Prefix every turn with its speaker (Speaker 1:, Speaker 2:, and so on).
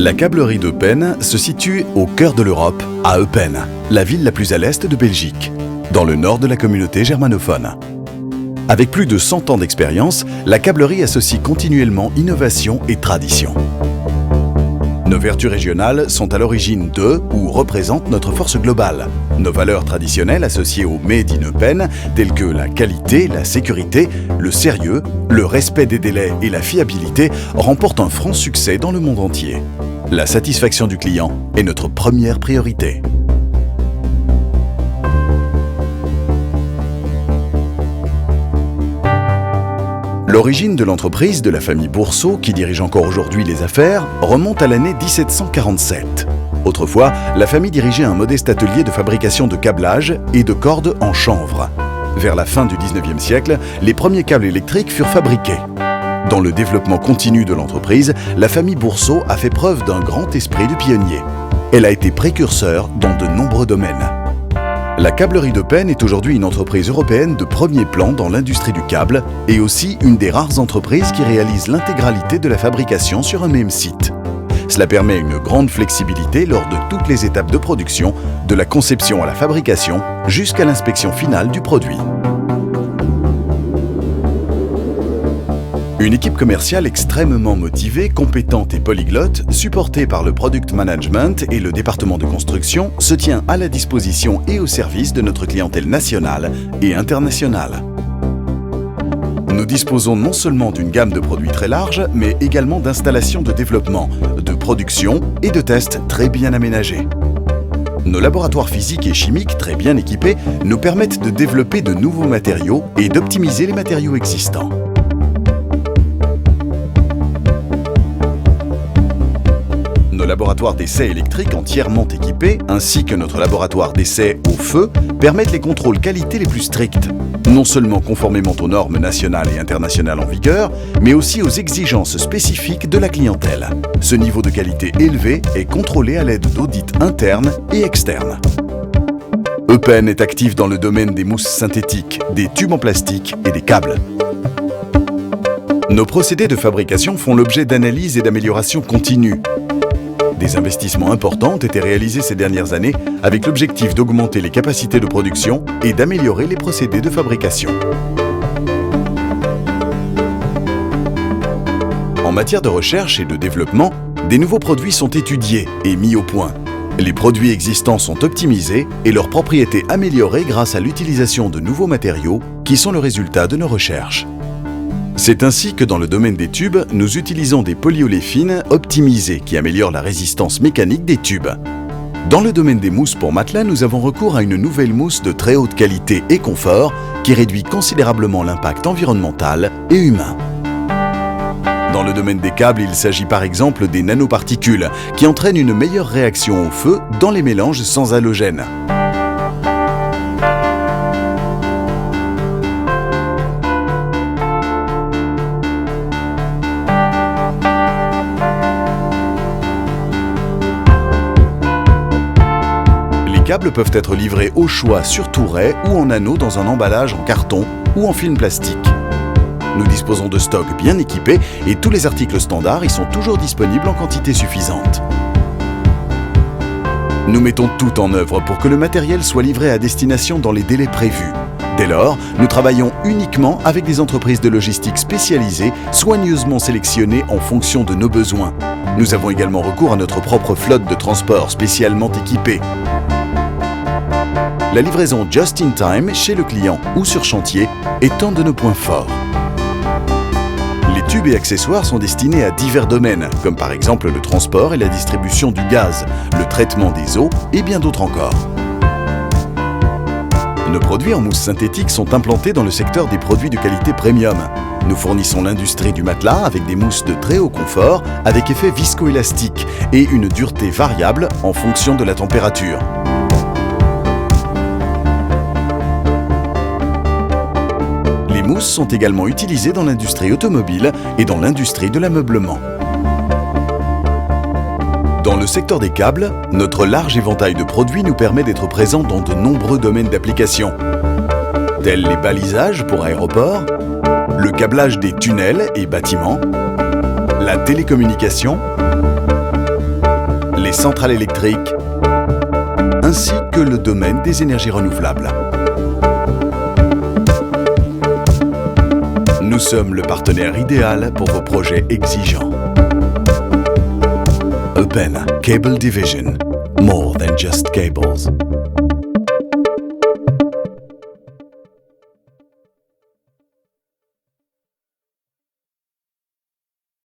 Speaker 1: La câblerie d'Eupen se situe au cœur de l'Europe, à Eupen, la ville la plus à l'est de Belgique, dans le nord de la communauté germanophone. Avec plus de 100 ans d'expérience, la câblerie associe continuellement innovation et tradition. Nos vertus régionales sont à l'origine de ou représentent notre force globale. Nos valeurs traditionnelles associées au Made in Eupen, telles que la qualité, la sécurité, le sérieux, le respect des délais et la fiabilité, remportent un franc succès dans le monde entier. La satisfaction du client est notre première priorité. L'origine de l'entreprise de la famille Bourseau, qui dirige encore aujourd'hui les affaires, remonte à l'année 1747. Autrefois, la famille dirigeait un modeste atelier de fabrication de câblage et de cordes en chanvre. Vers la fin du 19e siècle, les premiers câbles électriques furent fabriqués. Dans le développement continu de l'entreprise, la famille Bourseau a fait preuve d'un grand esprit de pionnier. Elle a été précurseur dans de nombreux domaines. La câblerie d'Eupen est aujourd'hui une entreprise européenne de premier plan dans l'industrie du câble et aussi une des rares entreprises qui réalise l'intégralité de la fabrication sur un même site. Cela permet une grande flexibilité lors de toutes les étapes de production, de la conception à la fabrication jusqu'à l'inspection finale du produit. Une équipe commerciale extrêmement motivée, compétente et polyglotte, supportée par le product management et le département de construction, se tient à la disposition et au service de notre clientèle nationale et internationale. Nous disposons non seulement d'une gamme de produits très large, mais également d'installations de développement, de production et de tests très bien aménagés. Nos laboratoires physiques et chimiques très bien équipés nous permettent de développer de nouveaux matériaux et d'optimiser les matériaux existants. Nos laboratoires d'essais électriques entièrement équipés, ainsi que notre laboratoire d'essais au feu, permettent les contrôles qualité les plus stricts, non seulement conformément aux normes nationales et internationales en vigueur, mais aussi aux exigences spécifiques de la clientèle. Ce niveau de qualité élevé est contrôlé à l'aide d'audits internes et externes. Eupen est actif dans le domaine des mousses synthétiques, des tubes en plastique et des câbles. Nos procédés de fabrication font l'objet d'analyses et d'améliorations continues. Des investissements importants ont été réalisés ces dernières années avec l'objectif d'augmenter les capacités de production et d'améliorer les procédés de fabrication. En matière de recherche et de développement, des nouveaux produits sont étudiés et mis au point. Les produits existants sont optimisés et leurs propriétés améliorées grâce à l'utilisation de nouveaux matériaux qui sont le résultat de nos recherches. C'est ainsi que dans le domaine des tubes, nous utilisons des polyoléfines optimisées qui améliorent la résistance mécanique des tubes. Dans le domaine des mousses pour matelas, nous avons recours à une nouvelle mousse de très haute qualité et confort qui réduit considérablement l'impact environnemental et humain. Dans le domaine des câbles, il s'agit par exemple des nanoparticules qui entraînent une meilleure réaction au feu dans les mélanges sans halogène. Les câbles peuvent être livrés au choix sur touret ou en anneaux dans un emballage en carton ou en film plastique. Nous disposons de stocks bien équipés et tous les articles standards y sont toujours disponibles en quantité suffisante. Nous mettons tout en œuvre pour que le matériel soit livré à destination dans les délais prévus. Dès lors, nous travaillons uniquement avec des entreprises de logistique spécialisées, soigneusement sélectionnées en fonction de nos besoins. Nous avons également recours à notre propre flotte de transport spécialement équipée. La livraison just-in-time chez le client ou sur chantier est un de nos points forts. Les tubes et accessoires sont destinés à divers domaines, comme par exemple le transport et la distribution du gaz, le traitement des eaux et bien d'autres encore. Nos produits en mousse synthétique sont implantés dans le secteur des produits de qualité premium. Nous fournissons l'industrie du matelas avec des mousses de très haut confort, avec effet viscoélastique et une dureté variable en fonction de la température. Les mousses sont également utilisées dans l'industrie automobile et dans l'industrie de l'ameublement. Dans le secteur des câbles, notre large éventail de produits nous permet d'être présents dans de nombreux domaines d'application, tels les balisages pour aéroports, le câblage des tunnels et bâtiments, la télécommunication, les centrales électriques, ainsi que le domaine des énergies renouvelables. Nous sommes le partenaire idéal pour vos projets exigeants. Open Cable Division. More than just cables.